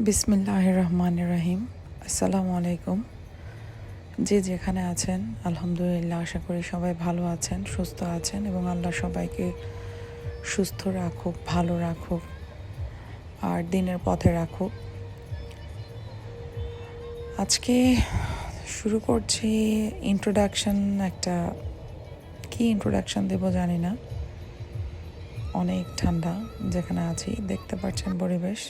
বিসমিল্লাহির রহমানির রহিম। আসসালামু আলাইকুম। যে যেখানে আছেন আলহামদুলিল্লাহ, আশা করি সবাই ভালো আছেন, সুস্থ আছেন এবং আল্লাহ সবাইকে সুস্থ রাখুক, ভালো রাখুক আর দিনের পথে রাখুক। আজকে শুরু করছি ইন্ট্রোডাকশন। কি ইন্ট্রোডাকশন দেবো জানি না। অনেক ঠান্ডা যেখানে আছি, দেখতে পাচ্ছেন পরিবেশ।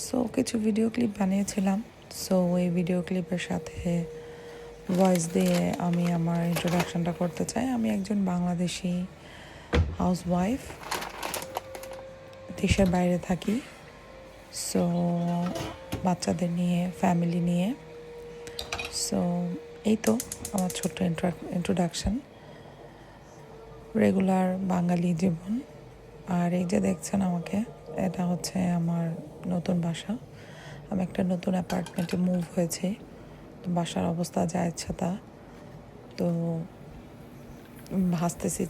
সো কিছু ভিডিও ক্লিপ বানিয়েছিলাম। সো এই ভিডিও ক্লিপের সাথে ভয়েস দিয়ে আমি আমার ইন্ট্রোডাকশনটা করতে চাই। আমি একজন বাংলাদেশি হাউসওয়াইফ, দেশের বাইরে থাকি। সো বাচ্চাদের নিয়ে, ফ্যামিলি নিয়ে। সো এই তো আমার ছোট্ট ইন্ট্রোডাকশন, রেগুলার বাঙালি জীবন। আর এই যে দেখছেন আমাকে, এটা হচ্ছে আমার নতুন বাসা। আমি একটা নতুন অ্যাপার্টমেন্টে মুভ হয়েছি। তো বাসার অবস্থা যা ইচ্ছা তা। তো ভাজতেছি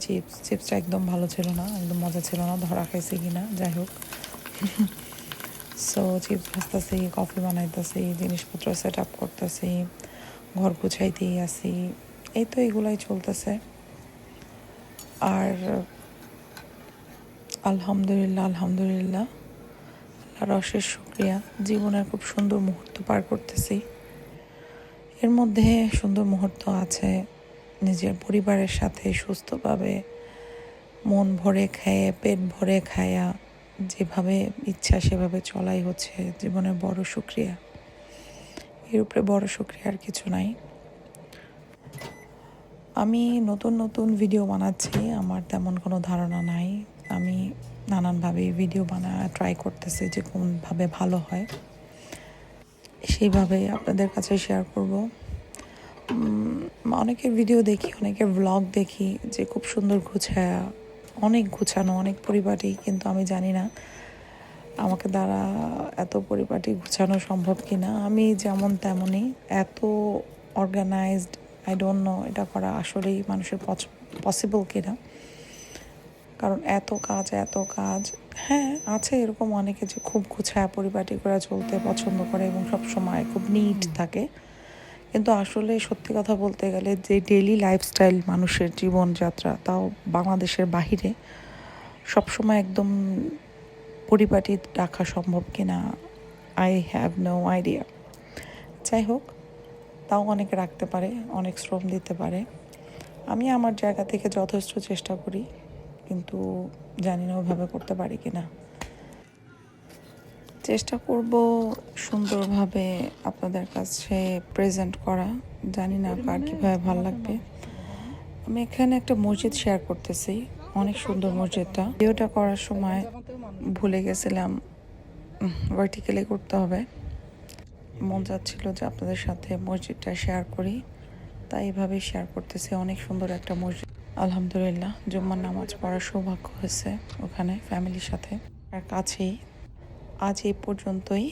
চিপসটা একদম ভালো ছিল না, একদম মজা ছিল না, ধরা খাইছি কিনা যাই হোক। সো চিপস ভাজতেছি, কফি বানাইতেছি, জিনিসপত্র সেট আপ করতেছি, ঘর গুছাইতেই আছি। এই তো এগুলাই চলতেছে। আর আলহামদুলিল্লাহ আল্লাহর অশেষ শুকরিয়া, জীবনের খুব সুন্দর মুহূর্ত পার করতেছি। এর মধ্যে সুন্দর মুহূর্ত আছে নিজের পরিবারের সাথে সুস্থভাবে মন ভরে খাইয়ে, পেট ভরে খায়া, যেভাবে ইচ্ছা সেভাবে চলাই হচ্ছে জীবনের বড় শুকরিয়া। এর উপরে বড় শুকরিয়া আর কিছু নাই। আমি নতুন ভিডিও বানাচ্ছি, আমার তেমন কোনো ধারণা নাই। আমি নানানভাবে ভিডিও ট্রাই করতেছি যে কোনভাবে ভালো হয়, সেইভাবে আপনাদের কাছে শেয়ার করব। অনেকের ভিডিও দেখি, অনেকের ব্লগ দেখি যে খুব সুন্দর অনেক গুছানো, অনেক পরিপাটি, কিন্তু আমি জানি না আমাকে দ্বারা এত পরিপাটি গুছানো সম্ভব কিনা। আমি যেমন তেমনই, এত অর্গানাইজড আই ডোন্ট নো এটা করা আসলেই মানুষের পসিবল কিনা। কারণ এত কাজ। হ্যাঁ, আছে এরকম অনেকে যে খুব গুছায় পরিপাটি করে চলতে পছন্দ করে এবং সব সময় খুব নিট থাকে। কিন্তু আসলে সত্যি কথা বলতে গেলে যে ডেইলি লাইফস্টাইল মানুষের জীবনযাত্রা, তাও বাংলাদেশের বাহিরে, সবসময় একদম পরিপাটি রাখা সম্ভব কিনা আই হ্যাভ নো আইডিয়া। যাই হোক, তাও অনেকে রাখতে পারে, অনেক শ্রম দিতে পারে। আমি আমার জায়গা থেকে যথেষ্ট চেষ্টা করি, কিন্তু জানি না ওভাবে করতে পারি কিনা। চেষ্টা করব সুন্দরভাবে আপনাদের কাছে প্রেজেন্ট করা। জানি না কার কীভাবে ভালো লাগবে। আমি এখানে একটা মসজিদ শেয়ার করতেছি, অনেক সুন্দর মসজিদটা। ভিডিওটা করার সময় ভুলে গেছিলাম ভার্টিক্যালি করতে হবে। মন চাচ্ছিল যে আপনাদের সাথে মসজিদটা শেয়ার করি, তাই এভাবেই শেয়ার করতেছি। অনেক সুন্দর একটা মসজিদ, আলহামদুলিল্লাহ। জুম্মার নামাজ পড়ার সৌভাগ্য হয়েছে ওখানে ফ্যামিলির সাথে আর কাছেই। আজ এই পর্যন্তই।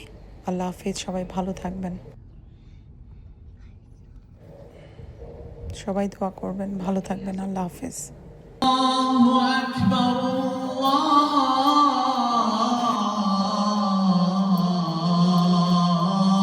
আল্লাহ হাফিজ। সবাই ভালো থাকবেন, সবাই দোয়া করবেন, ভালো থাকবেন। আল্লাহ হাফিজ।